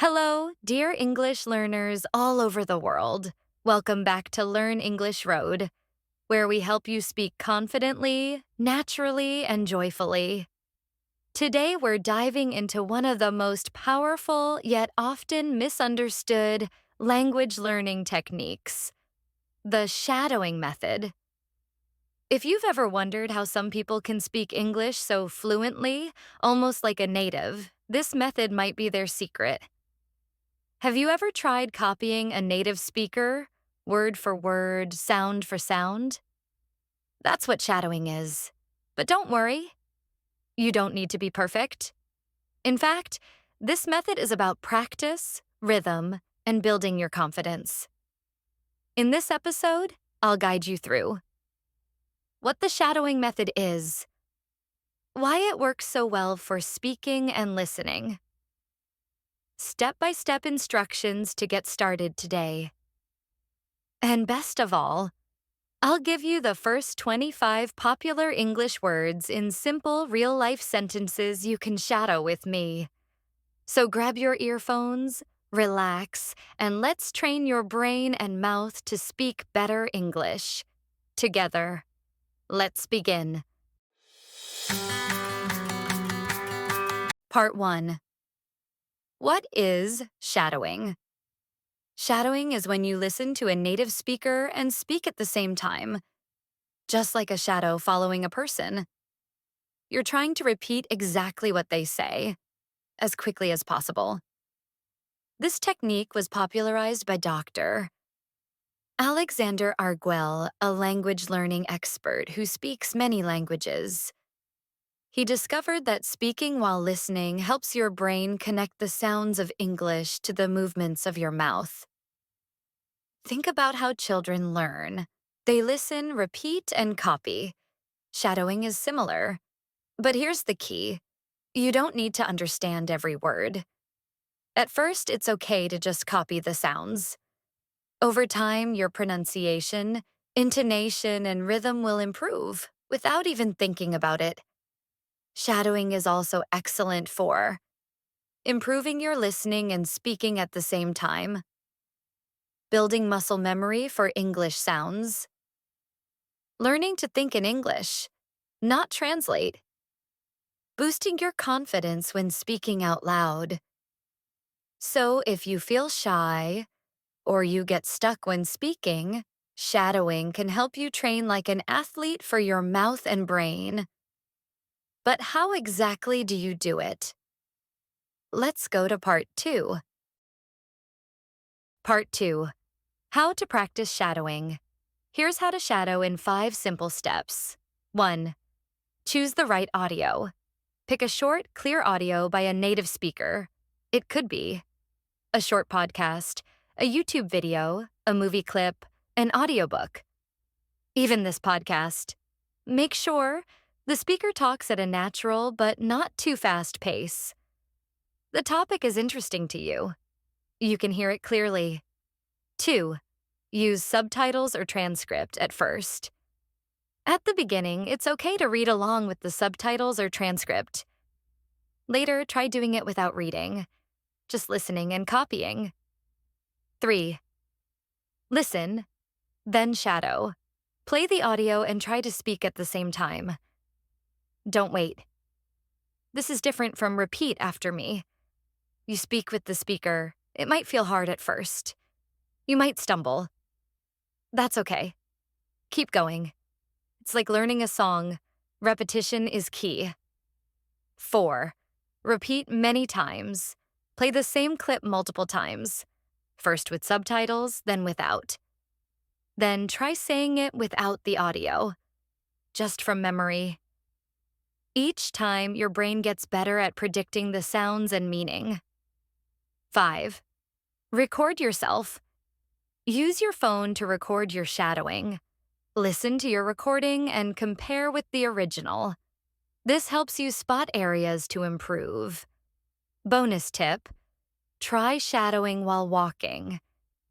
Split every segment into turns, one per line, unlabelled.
Hello, dear English learners all over the world. Welcome back to Learn English Road, where we help you speak confidently, naturally, and joyfully. Today, we're diving into one of the most powerful yet often misunderstood language learning techniques, the shadowing method. If you've ever wondered how some people can speak English so fluently, almost like a native, this method might be their secret. Have you ever tried copying a native speaker, word for word, sound for sound? That's what shadowing is. But don't worry, you don't need to be perfect. In fact, this method is about practice, rhythm, and building your confidence. In this episode, I'll guide you through what the shadowing method is, why it works so well for speaking and listening, step-by-step instructions to get started today. And best of all, I'll give you the first 25 popular English words in simple, real-life sentences you can shadow with me. So grab your earphones, relax, and let's train your brain and mouth to speak better English. Together, let's begin. Part 1. What is shadowing? Shadowing is when you listen to a native speaker and speak at the same time, just like a shadow following a person. You're trying to repeat exactly what they say, as quickly as possible. This technique was popularized by Dr. Alexander Arguel, a language learning expert who speaks many languages. He discovered that speaking while listening helps your brain connect the sounds of English to the movements of your mouth. Think about how children learn. They listen, repeat, and copy. Shadowing is similar. But here's the key. You don't need to understand every word. At first, it's okay to just copy the sounds. Over time, your pronunciation, intonation, and rhythm will improve without even thinking about it. Shadowing is also excellent for improving your listening and speaking at the same time, building muscle memory for English sounds, learning to think in English, not translate, boosting your confidence when speaking out loud. So if you feel shy or you get stuck when speaking, shadowing can help you train like an athlete for your mouth and brain. But how exactly do you do it? Let's go to Part 2. Part 2. How to practice shadowing. Here's how to shadow in 5 simple steps. 1. Choose the right audio. Pick a short, clear audio by a native speaker. It could be a short podcast, a YouTube video, a movie clip, an audiobook. Even this podcast. Make sure the speaker talks at a natural but not too fast pace. The topic is interesting to you. You can hear it clearly. 2. Use subtitles or transcript at first. At the beginning, it's okay to read along with the subtitles or transcript. Later, try doing it without reading, just listening and copying. 3. Listen, then shadow. Play the audio and try to speak at the same time. Don't wait. This is different from repeat after me. You speak with the speaker. It might feel hard at first. You might stumble. That's okay. Keep going. It's like learning a song. Repetition is key. 4. Repeat many times. Play the same clip multiple times. First with subtitles, then without. Then try saying it without the audio, just from memory. Each time, your brain gets better at predicting the sounds and meaning. 5. Record yourself. Use your phone to record your shadowing. Listen to your recording and compare with the original. This helps you spot areas to improve. Bonus tip: try shadowing while walking.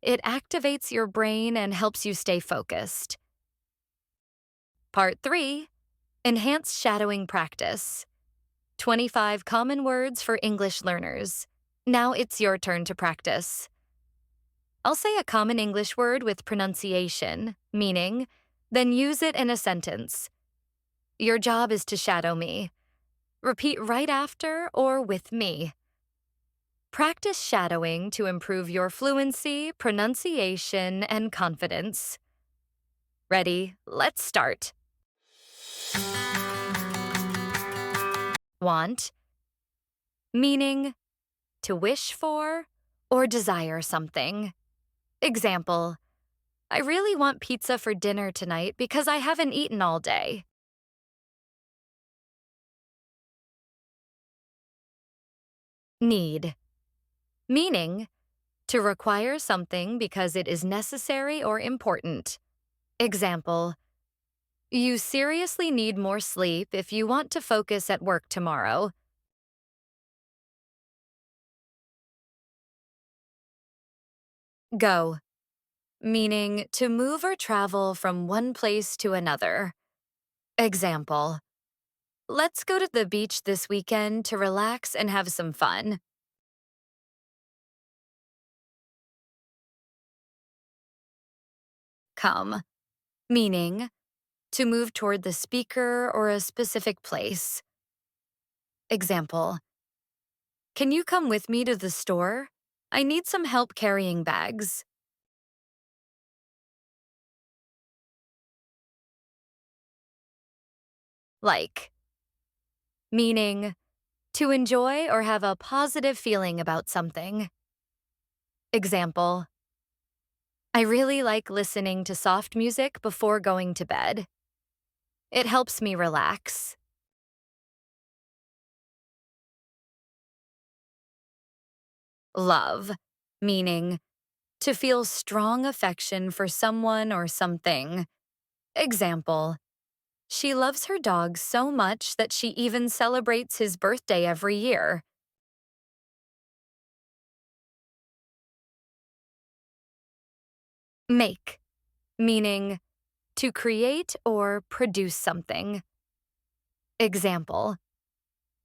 It activates your brain and helps you stay focused. Part 3. Enhanced shadowing practice. 25 common words for English learners. Now it's your turn to practice. I'll say a common English word with pronunciation, meaning, then use it in a sentence. Your job is to shadow me. Repeat right after or with me. Practice shadowing to improve your fluency, pronunciation, and confidence. Ready? Let's start. Want, meaning to wish for or desire something. Example, I really want pizza for dinner tonight because I haven't eaten all day. Need, meaning to require something because it is necessary or important. Example, you seriously need more sleep if you want to focus at work tomorrow. Go, meaning to move or travel from one place to another. Example, let's go to the beach this weekend to relax and have some fun. Come, meaning to move toward the speaker or a specific place. Example, can you come with me to the store? I need some help carrying bags. Like, meaning to enjoy or have a positive feeling about something. Example, I really like listening to soft music before going to bed. It helps me relax. Love, meaning to feel strong affection for someone or something. Example, she loves her dog so much that she even celebrates his birthday every year. Make, meaning to create or produce something. Example,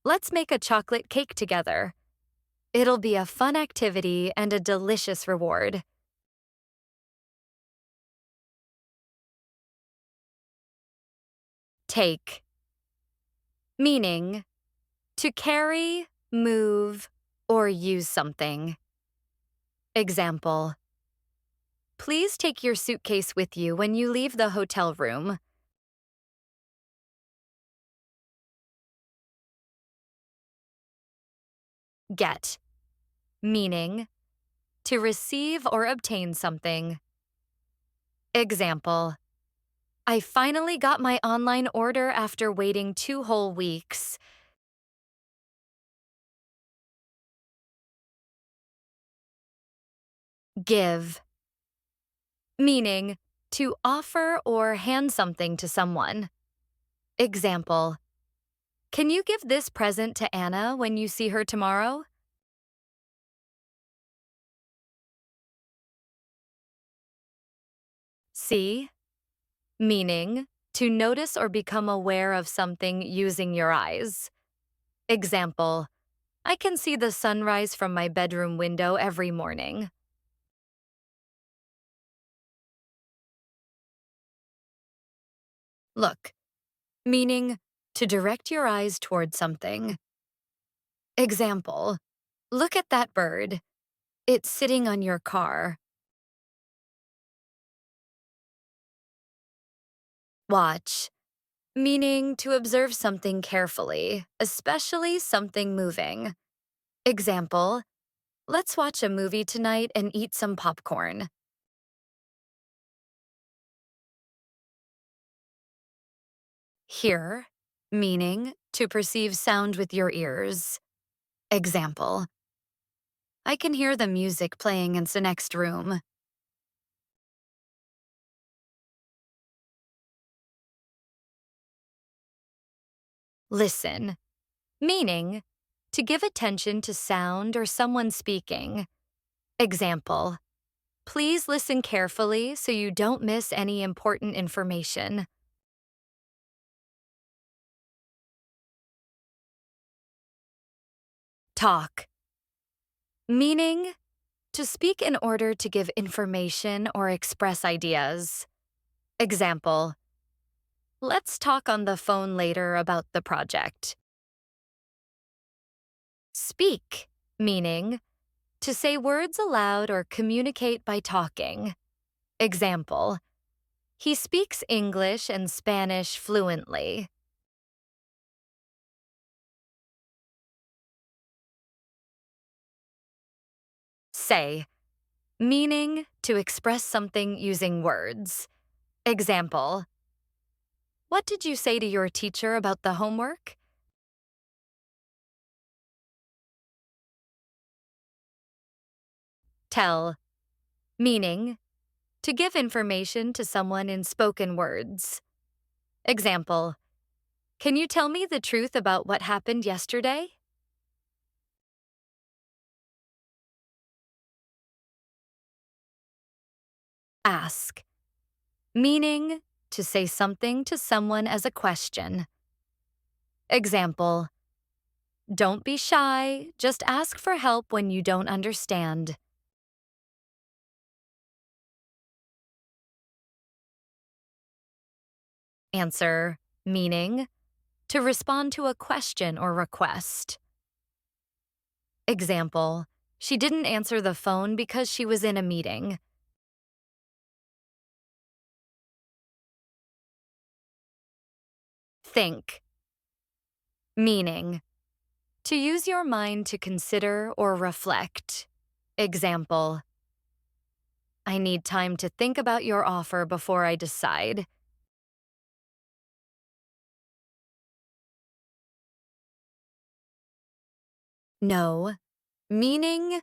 let's make a chocolate cake together. It'll be a fun activity and a delicious reward. Take, meaning to carry, move, or use something. Example, please take your suitcase with you when you leave the hotel room. Get, meaning to receive or obtain something. Example, I finally got my online order after waiting 2 whole weeks. Give, meaning to offer or hand something to someone. Example, can you give this present to Anna when you see her tomorrow? See, meaning to notice or become aware of something using your eyes. Example, I can see the sunrise from my bedroom window every morning. Look, meaning to direct your eyes toward something. Example, look at that bird. It's sitting on your car. Watch, meaning to observe something carefully, especially something moving. Example, let's watch a movie tonight and eat some popcorn. Hear, meaning to perceive sound with your ears. Example, I can hear the music playing in the next room. Listen, meaning to give attention to sound or someone speaking. Example, please listen carefully so you don't miss any important information. Talk, Meaning, to speak in order to give information or express ideas. Example, let's talk on the phone later about the project. Speak, meaning, to say words aloud or communicate by talking. Example, he speaks English and Spanish fluently. Say, meaning, to express something using words. Example, what did you say to your teacher about the homework? Tell, meaning, to give information to someone in spoken words. Example, can you tell me the truth about what happened yesterday? Ask, meaning, to say something to someone as a question. Example, don't be shy, just ask for help when you don't understand. Answer, meaning, to respond to a question or request. Example, she didn't answer the phone because she was in a meeting. Think, meaning, to use your mind to consider or reflect. Example, I need time to think about your offer before I decide. Know, meaning,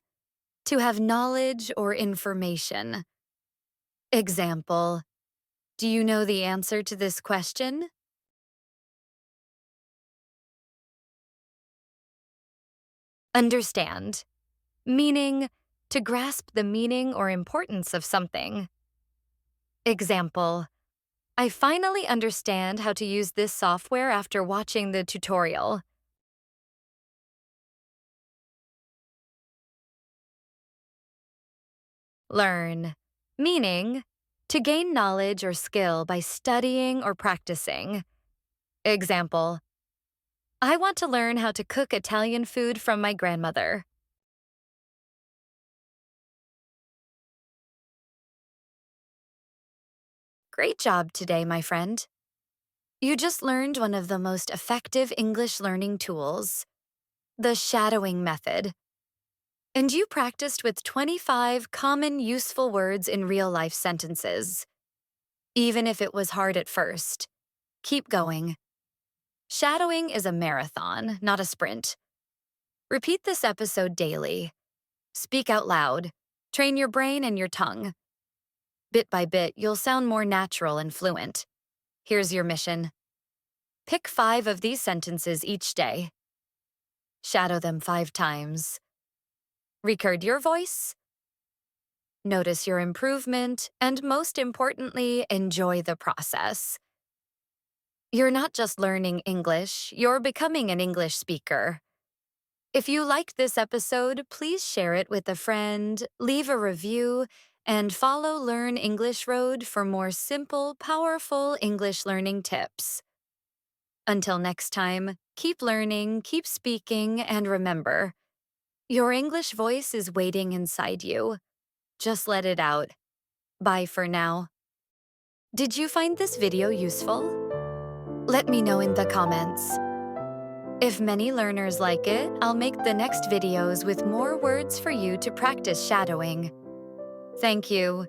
to have knowledge or information. Example, do you know the answer to this question? Understand, meaning, to grasp the meaning or importance of something. Example, I finally understand how to use this software after watching the tutorial. Learn, meaning, to gain knowledge or skill by studying or practicing. Example, I want to learn how to cook Italian food from my grandmother. Great job today, my friend. You just learned one of the most effective English learning tools, the shadowing method. And you practiced with 25 common useful words in real-life sentences. Even if it was hard at first, keep going. Shadowing is a marathon, not a sprint. Repeat this episode daily. Speak out loud. Train your brain and your tongue. Bit by bit, you'll sound more natural and fluent. Here's your mission. Pick 5 of these sentences each day. Shadow them 5 times. Record your voice. Notice your improvement, and most importantly, enjoy the process. You're not just learning English, you're becoming an English speaker. If you liked this episode, please share it with a friend, leave a review, and follow Learn English Road for more simple, powerful English learning tips. Until next time, keep learning, keep speaking, and remember, your English voice is waiting inside you. Just let it out. Bye for now. Did you find this video useful? Let me know in the comments. If many learners like it, I'll make the next videos with more words for you to practice shadowing. Thank you.